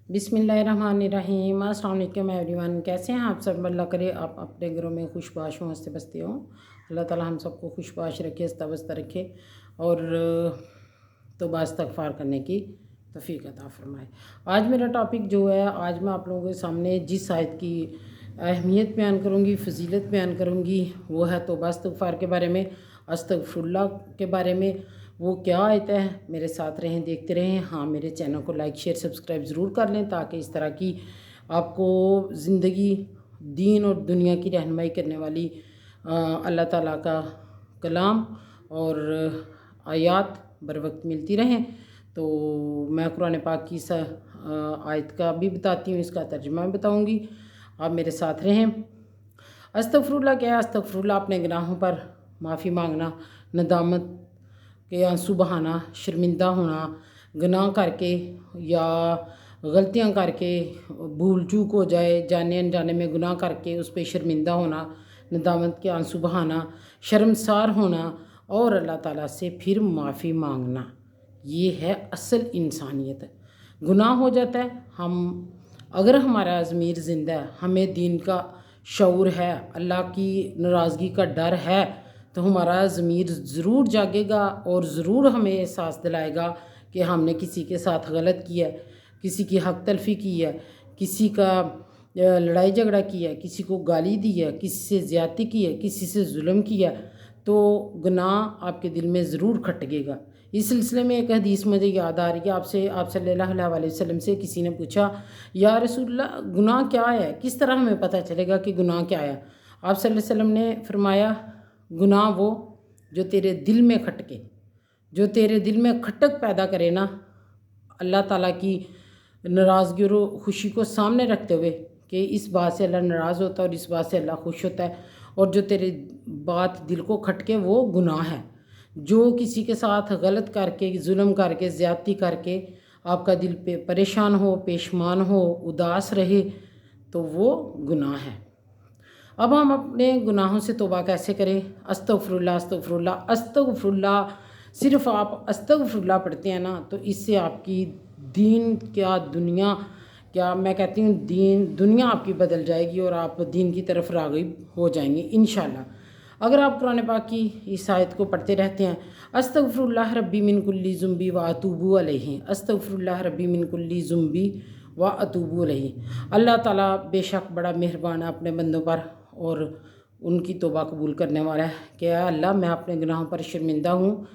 बिस्मिल्लाहिर्रहमानिर्रहीम। अस्सलाम वालेकुम एवरीवन। कैसे हैं आप सब? अल्लाह करे आप अपने घरों में खुशबाश हों, हंसते बसते हों। अल्लाह ताला हम सबको खुशबाश रखे, हंसता बसता रखे और तौबा इस्तग़फ़ार करने की तौफ़ीक़ अता फ़रमाए। आज मेरा टॉपिक जो है, आज मैं आप लोगों के सामने जिस आयत की अहमियत बयान करूँगी, फ़ज़ीलत बयान करूँगी, वो है तौबा इस्तग़फ़ार के बारे में, अस्तग़फ़िरुल्लाह के बारे में। वो क्या आयत है, मेरे साथ रहें, देखते रहें। हाँ, मेरे चैनल को लाइक शेयर सब्सक्राइब ज़रूर कर लें ताकि इस तरह की आपको ज़िंदगी, दीन और दुनिया की रहनुमाई करने वाली अल्लाह ताला का कलाम और आयात बर वक्त मिलती रहें। तो मैं कुरान पाक की इस आयत का भी बताती हूँ, इसका तर्जुमा भी बताऊँगी। आप मेरे साथ रहें। अस्तग़फ़िरुल्लाह क्या है? अस्तग़फ़िरुल्लाह अपने गुनाहों पर माफ़ी मांगना, नदामत के आंसू बहाना, शर्मिंदा होना, गुनाह करके या गलतियां करके, भूल चूक हो जाए, जाने अनजाने में गुनाह करके उस पर शर्मिंदा होना, नदामत के आंसू बहाना, शर्मसार होना और अल्लाह ताला से फिर माफ़ी मांगना। ये है असल इंसानियत। गुनाह हो जाता है, हम अगर हमारा ज़मीर ज़िंदा है, हमें दीन का शऊर है, अल्लाह की नाराज़गी का डर है, तो हमारा ज़मीर ज़रूर जागेगा और ज़रूर हमें एहसास दिलाएगा कि हमने किसी के साथ गलत किया है, किसी की हक तलफ़ी की है, किसी का लड़ाई झगड़ा किया है, किसी को गाली दी है, किसी से ज़्यादती की है, किसी से जुल्म किया, तो गुनाह आपके दिल में ज़रूर खटकेगा। इस सिलसिले में एक हदीस मुझे याद आ रही है। आप सल्लल्लाहु अलैहि वसल्लम से किसी ने पूछा, या रसूलल्लाह गुनाह क्या है, किस तरह हमें पता चलेगा कि गुनाह क्या है? आप सल्लल्लाहु अलैहि वसल्लम ने फरमाया, गुनाह वो जो तेरे दिल में खटके, जो तेरे दिल में खटक पैदा करे ना, अल्लाह ताला की नाराज़गी और खुशी को सामने रखते हुए कि इस बात से अल्लाह नाराज़ होता है और इस बात से अल्लाह खुश होता है, और जो तेरे बात दिल को खटके वो गुनाह है। जो किसी के साथ गलत करके, जुल्म करके, ज़्यादती करके आपका दिल पे परेशान हो, पेशमान हो, उदास रहे, तो वो गुनाह है। अब हम अपने गुनाहों से तौबा कैसे करें? अस्तग़फ़िरुल्लाह अस्तग़फ़िरुल्लाह अस्तग़फ़िरुल्लाह। सिर्फ़ आप अस्तग़फ़िरुल्लाह पढ़ते हैं ना, तो इससे आपकी दीन क्या दुनिया क्या, मैं कहती हूँ दीन दुनिया आपकी बदल जाएगी और आप दीन की तरफ राग़िब हो जाएंगे इंशाल्लाह। अगर आप कुरान पाक की इस आयत को पढ़ते रहते हैं, अस्तग़फ़िरुल्लाह रब्बी मिन कुल्ली ज़ुम्बी व अतूबु अलैहि, अस्तग़फ़िरुल्लाह रब्बी मिन कुल्ली ज़ुम्बी व अतूबु अलैहि। अल्लाह ताला बेशक बड़ा मेहरबान है अपने बंदों पर और उनकी तौबा कबूल करने वाला है। क्या अल्लाह, मैं अपने गुनाहों पर शर्मिंदा हूँ,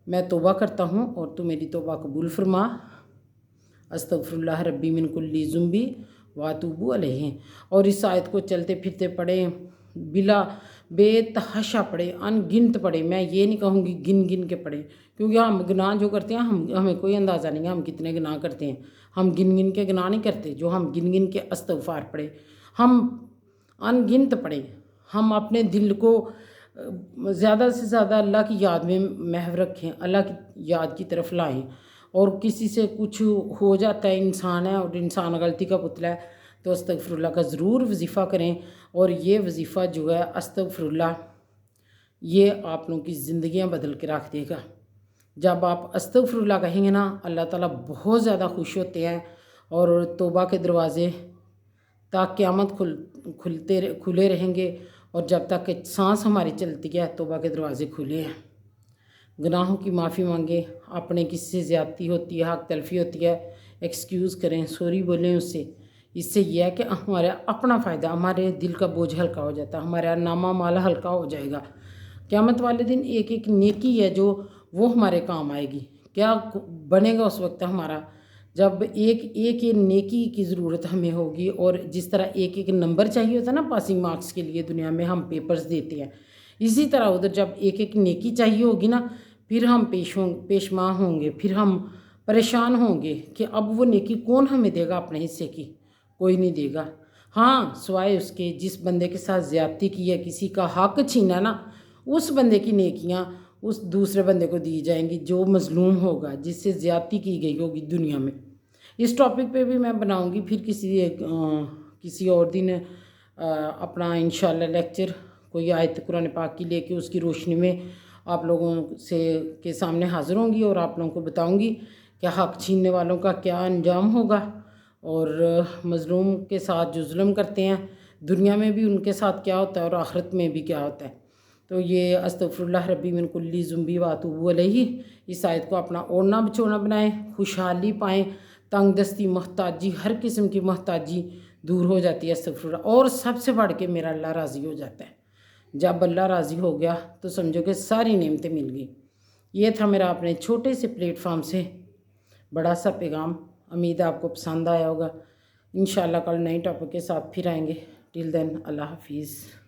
मैं तौबा करता हूँ और तू मेरी तौबा कबूल फरमा। अस्तग़फ़िरुल्लाह रब्बी मिन कुल्ली ज़ुम्बी व अतूबु अलैहि। और इस आयत को चलते फिरते पढ़ें, बिला बेतहाशा पढ़े, अनगिनत पढ़े। मैं ये नहीं कहूँगी गिन गिन के पढ़े, क्योंकि हम गुनाह जो करते हैं हमें कोई अंदाज़ा नहीं है हम कितने गुनाह करते हैं। हम गिन गिन के गुनाह नहीं करते, जो हम गिन गिन के इस्तग़फ़ार पढ़े, हम अनगिनत पढ़ें। हम अपने दिल को ज़्यादा से ज़्यादा अल्लाह की याद में महव रखें, अल्लाह की याद की तरफ लाएं। और किसी से कुछ हो जाता है, इंसान है और इंसान गलती का पुतला है, तो अस्तग़फ़िरुल्लाह का ज़रूर वजीफ़ा करें। और ये वजीफ़ा जो है अस्तग़फ़िरुल्लाह, ये आप लोगों की ज़िंदगियाँ बदल के रख देगा। जब आप अस्तग़फ़िरुल्लाह कहेंगे ना, अल्लाह ताला बहुत ज़्यादा खुश होते हैं और तौबा के दरवाज़े तक क़यामत खुले रहेंगे, और जब तक सांस हमारी चलती है तौबा के दरवाज़े खुले हैं। गुनाहों की माफ़ी मांगें, अपने किसी से ज़्यादती होती है, हक तलफ़ी होती है, एक्सक्यूज़ करें, सॉरी बोलें उससे। इससे यह है कि हमारा अपना फ़ायदा, हमारे दिल का बोझ हल्का हो जाता है, हमारा नामा माल हल्का हो जाएगा। क़यामत वाले दिन एक एक नेकी है जो वो हमारे काम आएगी। क्या बनेगा उस वक्त हमारा, जब एक एक ये नेकी की ज़रूरत हमें होगी। और जिस तरह एक एक नंबर चाहिए होता है ना पासिंग मार्क्स के लिए, दुनिया में हम पेपर्स देते हैं, इसी तरह उधर जब एक एक नेकी चाहिए होगी ना, फिर हम पेशमा होंगे, फिर हम परेशान होंगे कि अब वो नेकी कौन हमें देगा अपने हिस्से की? कोई नहीं देगा। हाँ, सिवाय उसके जिस बंदे के साथ ज़्यादती की है, किसी का हक छीना ना, उस बंदे की नेकियां उस दूसरे बंदे को दी जाएंगी जो मज़लूम होगा, जिससे ज़्यादती की गई होगी दुनिया में। इस टॉपिक पे भी मैं बनाऊंगी फिर किसी और दिन अपना इंशाल्लाह लेक्चर, कोई आयत कुरान पाक की लेके उसकी रोशनी में आप लोगों से के सामने हाज़िर होंगी और आप लोगों को बताऊंगी कि हक़ छीनने वालों का क्या अंजाम होगा اور مظلوم کے ساتھ جو ظلم کرتے ہیں دنیا میں بھی ان کے ساتھ کیا ہوتا ہے اور آخرت میں بھی کیا ہوتا ہے۔ تو یہ استغفر اللہ ربی من کلی ذنبی واتوب علیہ، اس آیت کو اپنا اوڑھنا بچھونا بنائیں، خوشحالی پائیں، تنگ دستی، محتاجی، ہر قسم کی محتاجی دور ہو جاتی ہے استغفر اللہ، اور سب سے بڑھ کے میرا اللہ راضی ہو جاتا ہے۔ جب اللہ راضی ہو گیا تو سمجھو کہ ساری نعمتیں مل گئی۔ یہ تھا میرا اپنے چھوٹے سے پلیٹ فارم سے بڑا سا پیغام، امید ہے آپ کو پسند آیا ہوگا۔ انشاءاللہ کل نئی ٹاپک کے ساتھ پھر آئیں گے۔ ٹل دین اللہ حافظ۔